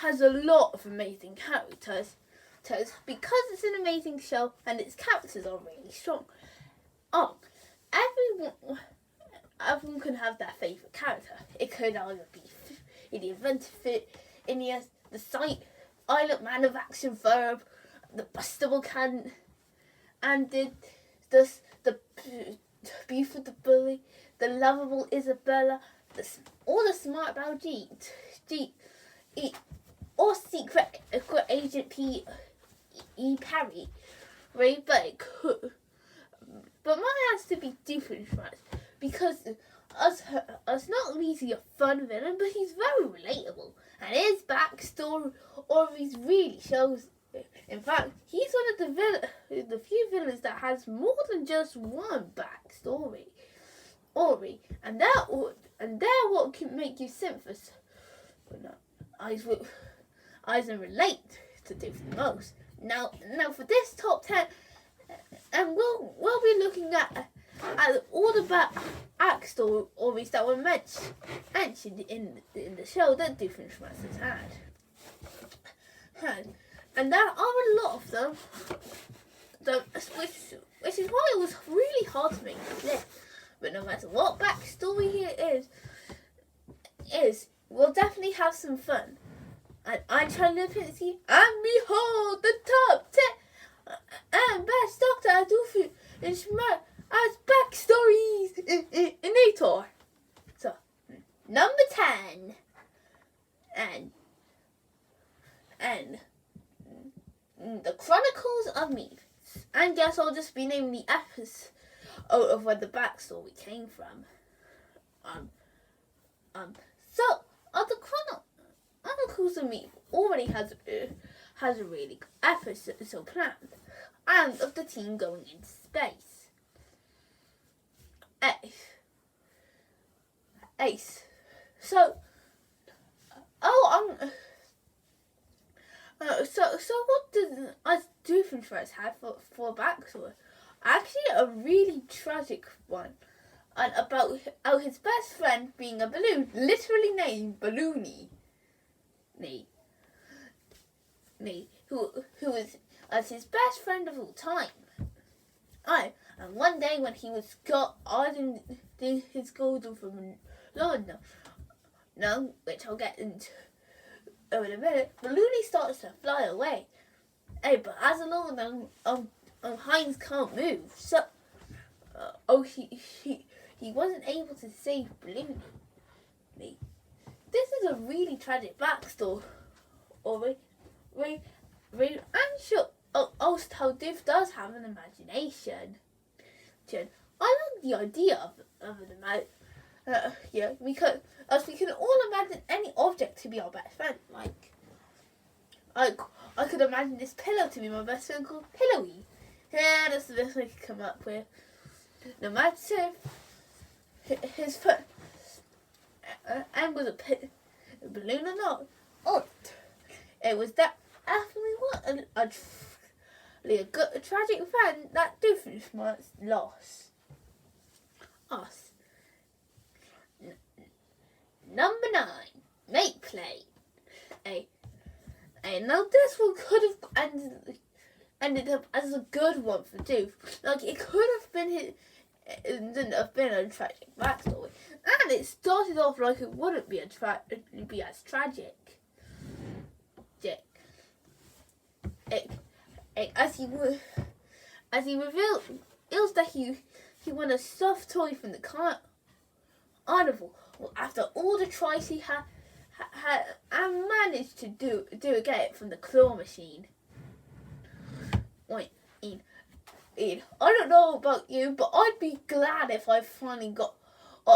has a lot of amazing characters. Because it's an amazing show and its characters are really strong. Everyone can have their favourite character. It could either be in the Adventure Fit, Ineas, the Sight, Island Man of Action Verb, the Bustable Can, and the Beautiful the Bully, the Lovable Isabella, or the Smart Baljeet, or Secret Agent P. E. Parry, right? But it could. But mine has to be Doofinshmertz because us not only is he a fun villain, but he's very relatable, and his backstory always really shows it. In fact, he's one of the few villains that has more than just one backstory. And they're what can make you sympathize. But no, eyes and relate to Doof the most. Now for this top 10, and we'll be looking at all the backstories that were mentioned in the show that Doofinshmertz has had. And there are a lot of them, which is why it was really hard to make this list. But no matter what backstory it is, we'll definitely have some fun. And I'm trying to see, and behold, the top 10 and best Doctor Doofinshmertz as backstories in Ator. So, number 10, and the Chronicles of Meath. And yes, I'll just be naming the episode of where the backstory came from. So, the Chronicles of Meath already has a really good episode planned, and of the team going into space. Ace. So, so what does Doofinshmertz have for a backstory? Actually, a really tragic one, and about how his best friend being a balloon, literally named Balloony, who is as his best friend of all time. And one day when he was guarding his golden from London, which I'll get into in a minute, Balloony starts to fly away. But as long as Heinz can't move, so he wasn't able to save Balloony. This is a really tragic backstory. I'm sure also how Doof does have an imagination. I like the idea of an imagination. We can all imagine any object to be our best friend. I could imagine this pillow to be my best friend called Pillowy. Yeah, that's the best I could come up with. No matter his foot and was a balloon or not. It was that definitely a tragic friend that Doofinshmertz lost. Us. Number 9, Make Play. Now this one could have ended up as a good one for Doof. It could have been it didn't have been a tragic backstory, and it started off like it wouldn't be as tragic. As he reveals that he won a soft toy from the carnival. Well, after all the tries he had and managed to get it from the claw machine. I don't know about you, but I'd be glad if I finally got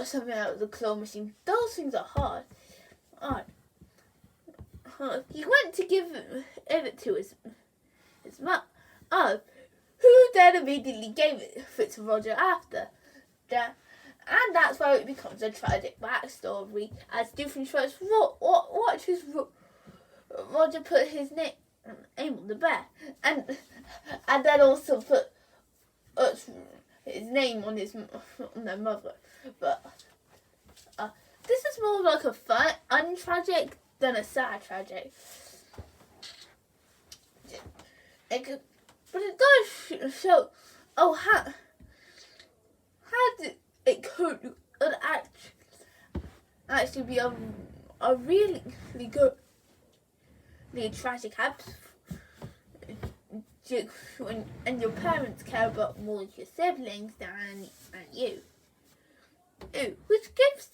something out of the claw machine. Those things are hard. He went to give it to his mum, who then immediately gave it to Roger after that. And that's where it becomes a tragic backstory, as Doofinshmertz watches Roger put his name on the bear, and then also put his name on their mother. But this is more like a fun, untragic than a sad tragedy. But it does show, how it could actually be a really good, tragic habit. And your parents care about more of your siblings than you. Which gives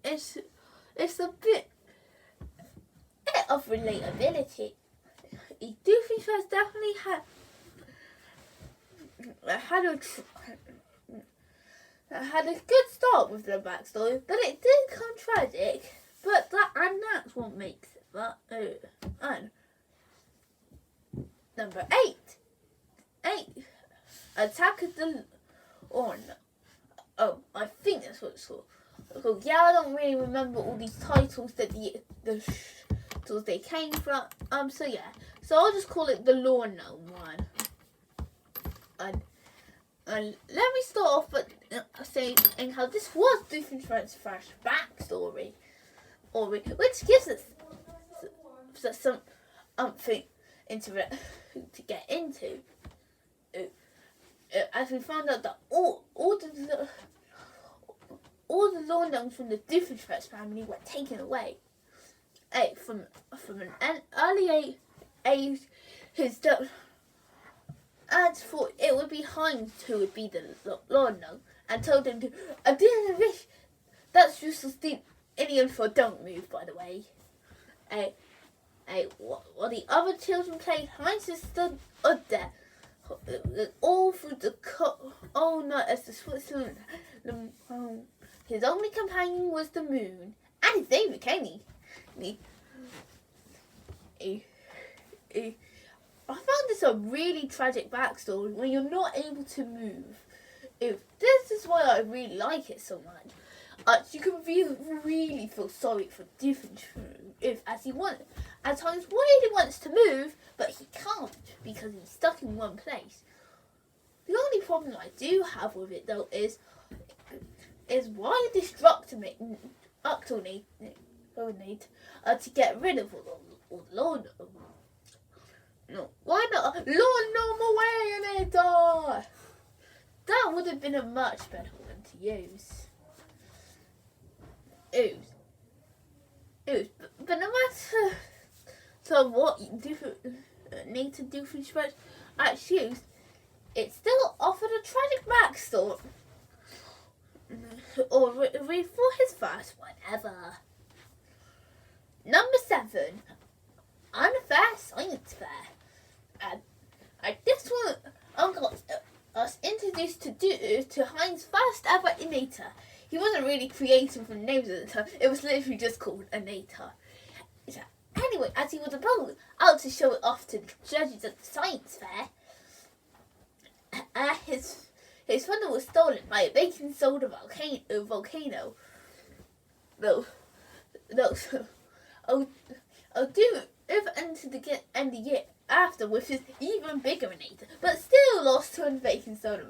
it's a bit of relatability. Doofinshmertz definitely had a good start with the backstory, but it did come tragic. But that's what makes it fun. Number 8. Attack of the Orn. Oh, I think that's what it's called. Yeah, I don't really remember all these titles that the titles they came from. So yeah. So I'll just call it the Lawn Gnome one. And let me start off by saying how this was Doofinshmertz's first backstory, which gives us something to get into. As we found out that all the lawn gnomes from the Doofinshmertz family were taken away. From an early age, his dad thought it would be Heinz who would be the lawn gnome, and told him to do the wish. That's just the Indian for don't move, by the way. While the other children played, Heinz stood up there all through the all night as the Switzerland. His only companion was the moon, and his name was Kenny. I found this a really tragic backstory when you're not able to move. This is why I really like it so much. You can really feel sorry for Doofinshmertz at times really wants to move, but he can't because he's stuck in one place. The only problem I do have with it though is why the Octo need to get rid of all the lawn gnome. No, why not lawn gnome away, That would have been a much better one to use. But no matter what you need to do for Doofinshmertz actually used, it still offered a tragic backstory. Or for his first one ever. Number 7, Unfair Science Fair. And this one got us introduced to Heinz's first ever innator. He wasn't really creative with names at the time. It was literally just called Innator. Anyway, as he was out to show it off to the judges at the science fair, his thunder was stolen by a baking soda volcano. I'll do it into the end of the year after with his even bigger innator, but still lost to a baking soda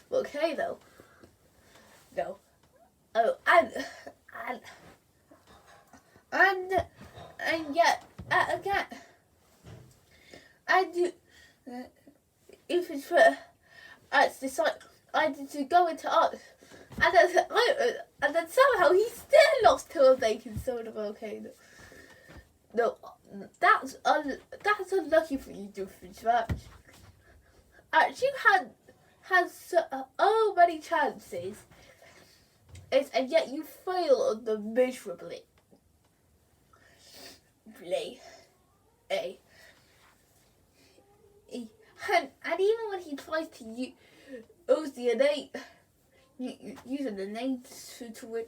volcano. No. Oh, and yet again, if it's decided to go into art, and then somehow he still lost to a baking soda volcano. No, that's unlucky for you, Doofinshmertz. You had so many chances, and yet you fail on them miserably. And even when he tries to use the innate, using the name to win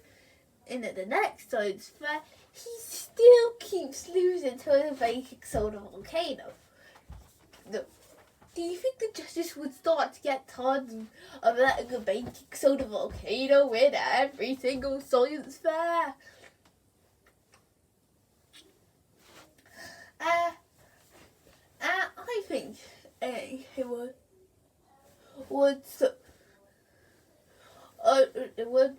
in the next science fair, he still keeps losing to the baking soda volcano. No. Do you think the judges would start to get tired of letting a baking soda volcano win every single science fair? I think it would. It would.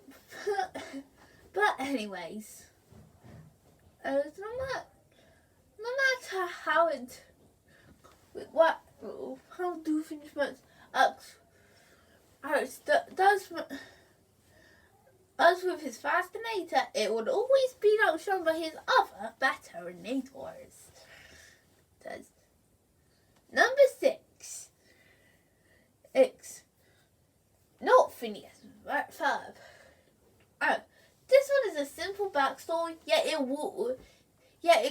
But anyways, No matter how Doofinshmertz acts does as with his fascinator, it would always be outshone by his other better innators. Number 6. Not Phineas Ferb. Oh, this one is a simple backstory, yet it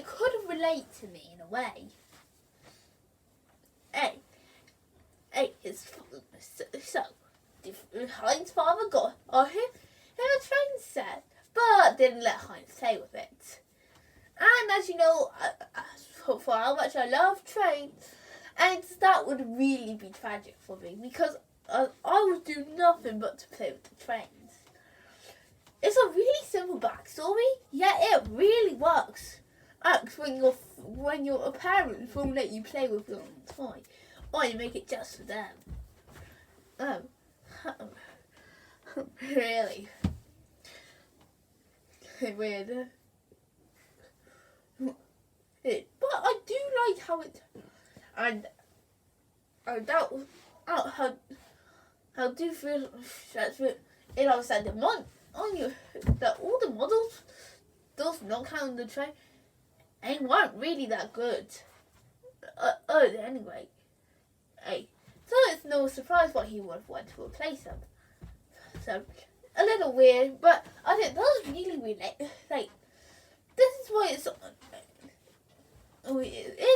could relate to me in a way. Heinz's father got him a train set, but didn't let Heinz play with it. And as you know, for how much I love trains, and that would really be tragic for me because I would do nothing but to play with the trains. It's a really simple backstory, yet it really works. When your parents won't let you play with your own toy, or you make it just for them. Really weird. But I do like how it and how do you feel that's it also said on you that all the models does not count the train and weren't really that good. Anyway. So it's no surprise why he would have wanted to replace them. So a little weird, but I think that was really like this is why it is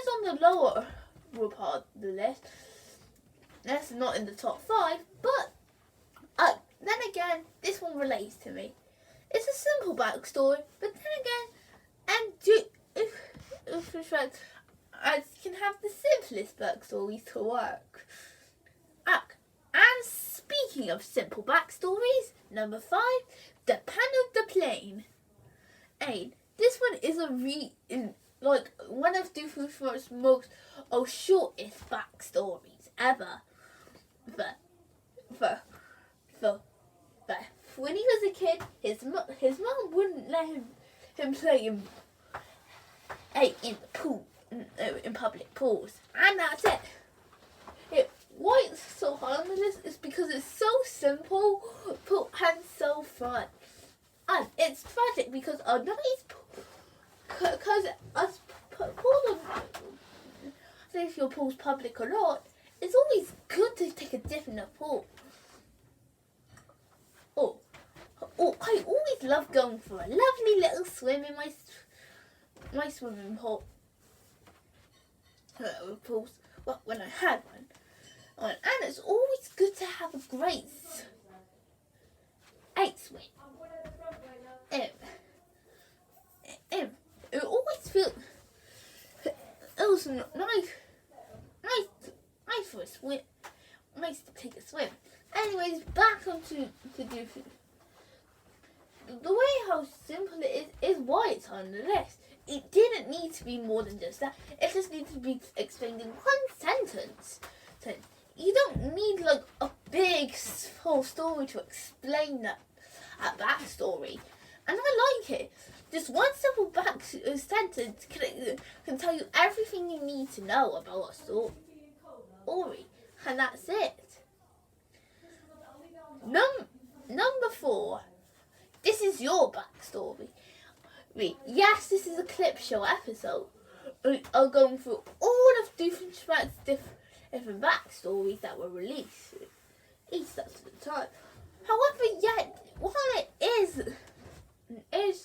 on the lower part of the list. That's not in the top 5, but then again, this one relates to me. It's a simple backstory, but then again, I can have the simplest backstories to work. And speaking of simple backstories, number 5, the Pan of the Plane. This one is one of Doofinshmertz's most shortest backstories ever. But when he was a kid, his mum wouldn't let him play in the pool, in public pools, and that's it. Why it's so hard on the list is because it's so simple and so fun, and it's tragic because if your pool's public or not, it's always good to take a dip in the pool. I always love going for a lovely little swim in my swimming pool. Pools, well, when I had one. And it's always good to have a great swim. It always feels it was nice for a swim. Nice to take a swim. Anyways, back onto Doofy. The way how simple it is why it's on the list. It didn't need to be more than just that. It just needs to be explained in one sentence. So you don't need like a big whole story to explain that backstory. And I like it. Just one simple sentence can tell you everything you need to know about a story. And that's it. Number 4. This is your backstory. Yes, this is a clip show episode. I'm going through all of Doofinshmertz's different backstories that were released each at the time. However, yet while it is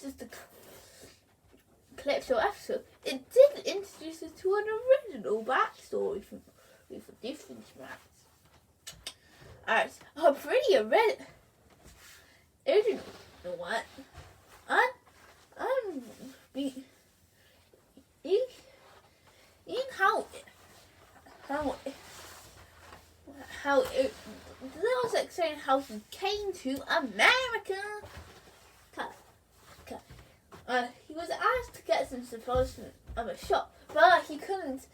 just a clip show episode, it did introduce us to an original backstory for Doofinshmertz. Alright, a pretty original. You know what? I was explaining how he came to America. He was asked to get some supplies from a shop, but he couldn't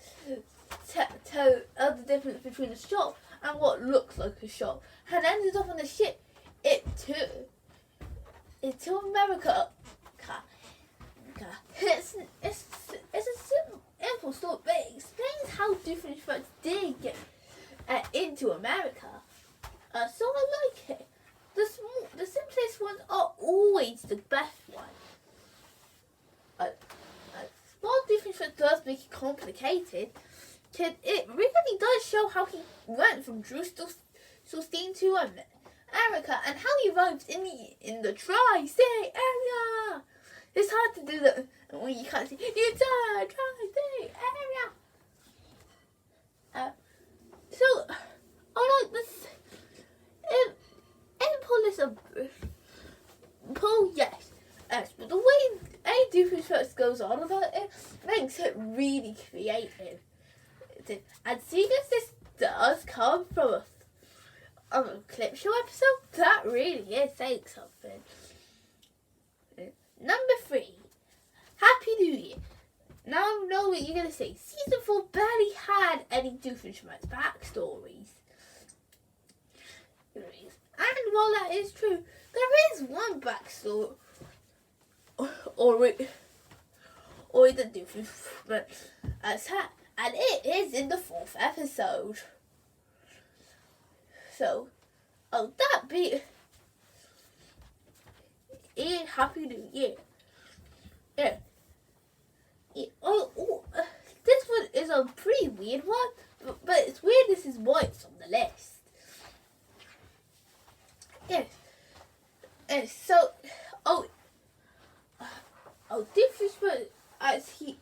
tell the difference between a shop and what looks like a shop, and ended up on the ship. It to America. It's While Doofinshmertz does make it complicated, it really does show how he went from Jerusalem to America and how he arrived in the tri-state area. It's hard to do that when you can't see the entire tri-state area. So, I like this. Paul, yes, but the way Doofinshmertz goes on about it makes it really creative. And seeing as this does come from a clip show episode, that really is saying something. Number 3, Happy New Year. Now I know what you're going to say. Season 4 barely had any Doofinshmertz backstories. And while that is true, there is one backstory or the Doofinshmertz has had, and it is in the 4th episode. So, that be it. Happy New Year. Yeah. This one is a pretty weird one, but it's weird. This is why it's on the list. Yes. So, Doofinshmertz, as he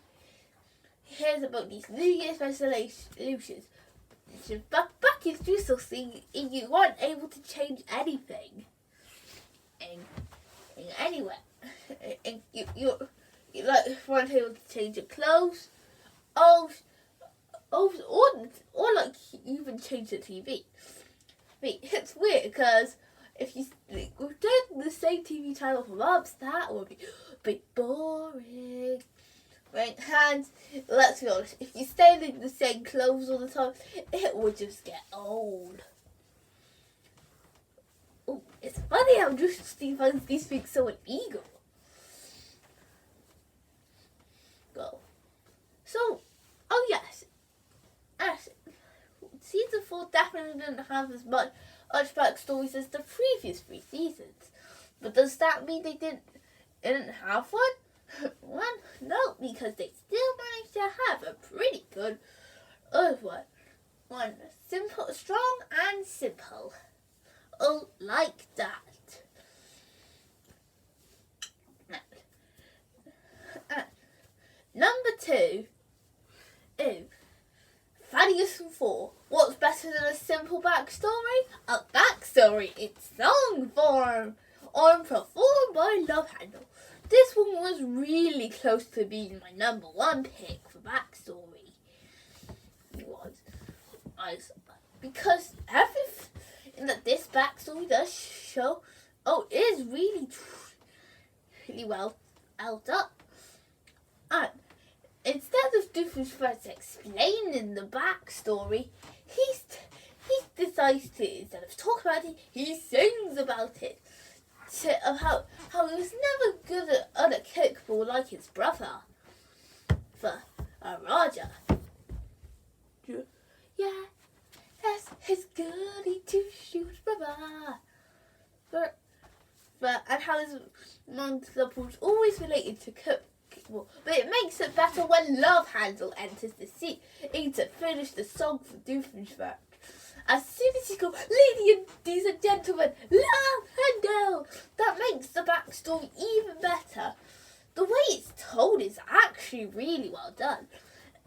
hears about these New Year's resolutions, but back in Jerusalem, you weren't able to change anything, anywhere, and you weren't able to change your clothes, or like even change the TV. But it's weird because if you did the same TV channel for months, that would be a bit boring. Right? And let's be honest, if you stay in the same clothes all the time, it would just get old. Oh, it's funny how Steve finds these things so illegal. Go. So, yes. Season 4 definitely didn't have as much backstories as the previous 3 seasons. But does that mean they didn't have one? Well, no, because they still managed to have a pretty good one. Simple, strong and simple. Oh, like that. Number 2. Thaddeus and 4. What's better than a simple backstory? A backstory in song form. Or performed by Love Handle. This one was really close to being my number 1 pick for backstory. It was. Because everything that this backstory does show, is really well held up. And instead of Doofinshmertz explaining the backstory, he decides to, instead of talk about it, he sings about it. Of how he was never good at a kickball like his brother, for Raja. Yeah, yes, his goody to shoot brother. And how his mom was always related to kickball. But it makes it better when Love Handle enters the scene to finish the song for Doofinshmertz. As soon as you go, ladies and gentlemen, Love Handle! That makes the backstory even better. The way it's told is actually really well done.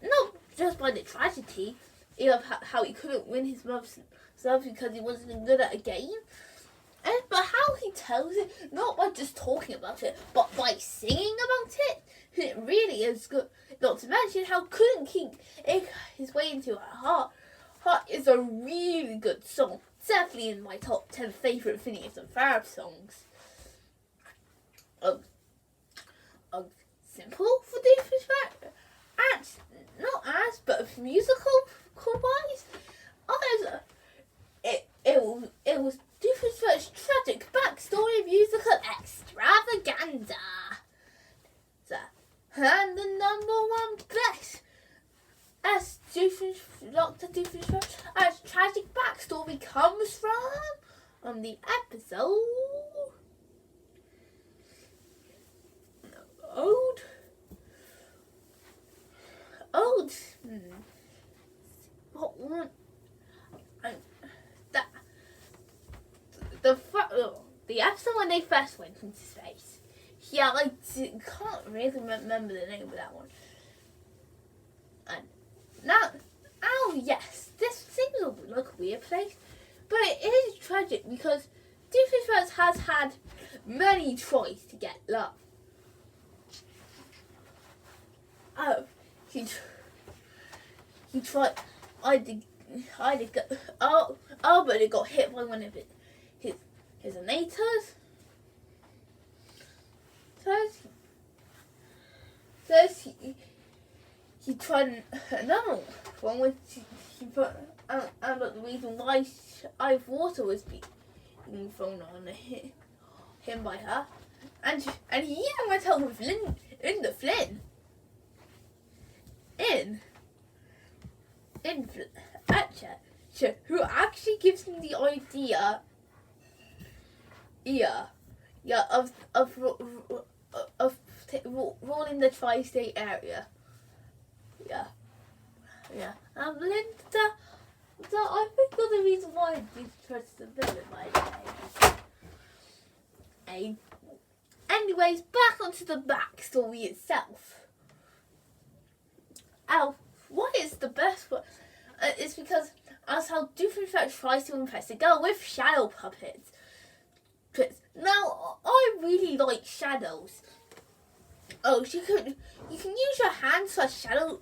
Not just by the tragedy of how he couldn't win his mother's love because he wasn't good at a game, but how he tells it, not by just talking about it, but by singing about it. It really is good. Not to mention how Couldn't Keep His Way Into Her Heart. Is a really good song. Definitely in my top 10 favourite Phineas and Ferb songs. Simple for Doofinshmertz. And not as, but musical wise, it was Doofinshmertz's tragic backstory musical extravaganza. And the number 1 best as Dr. Doofinshmertz as tragic backstory comes from the episode episode when they first went into space. Yeah, I can't really remember the name of that one. And now, yes, this seems like a weird place, but it is tragic because Doofinshmertz has had many tries to get love. He tried. But it got hit by one of his innators. So he tried another one, which he put out the reason why ice water was being thrown on him by her, and he even went out with Linda Flynn in Fletcher, who actually gives him the idea of rolling the tri-state area. Yeah. Linda, I think that's the reason why this person is a villain, by the way. Anyways, back onto the backstory itself. Why it's the best one? It's because that's how Doofinshmertz tries to impress a girl with shadow puppets. Now, I really like shadows. You can use your hands for a shadow,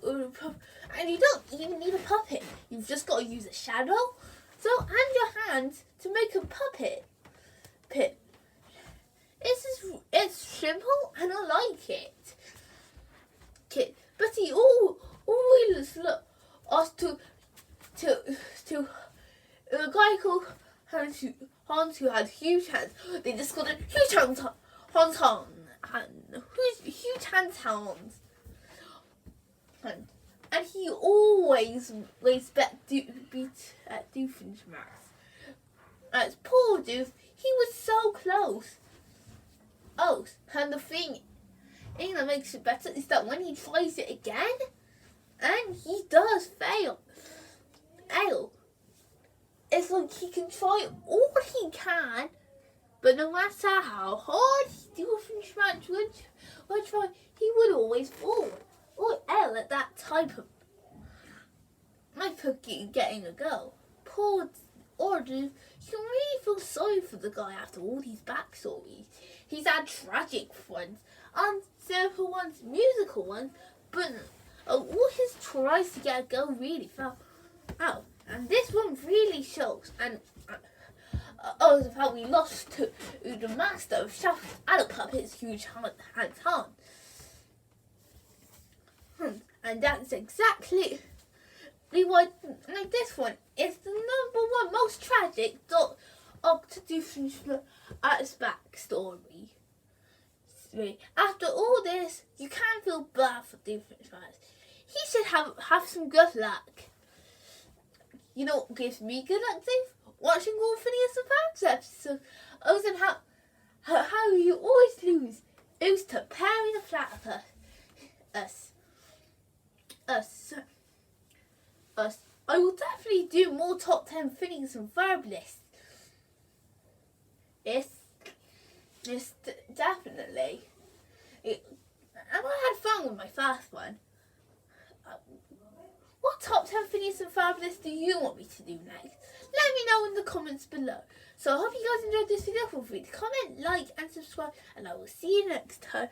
and you don't even need a puppet. You've just got to use a shadow. And your hands to make a puppet. It's simple, and I like it. But he always look us to a guy called Hans who had huge hands. They just got a huge hands. Huge hands. And he always respect Doofinshmertz. As poor Doof, he was so close. And the thing that makes it better is that when he tries it again, and he does fail, it's like he can try all he can, but no matter how hard Doofinshmertz would try, he would always fall. Or at that type of getting a go. Poor Doof, you can really feel sorry for the guy after all these backstories. He's had tragic ones, and simple ones, musical ones, but all his tries to get a go really fell out. And this one really shows. And the fact we lost to the master of Shadow Puppets, huge hands on. And that's exactly why this one is the number one most tragic of Doofinshmertz's backstory. After all this, you can't feel bad for Doofinshmertz. He should have some good luck. You know what gives me good luck, Dave? Watching all Phineas and Ferb's episodes. And how you always lose. It was to Perry the Platypus. Us. I will definitely do more top 10 Phineas and Ferb lists. It's definitely. And I had fun with my first one. What top 10 Phineas and Ferb list do you want me to do next? Let me know in the comments below. So I hope you guys enjoyed this video. Feel free to comment, like and subscribe. And I will see you next time.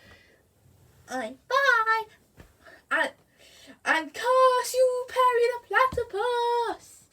Bye. And curse you, Perry the Platypus!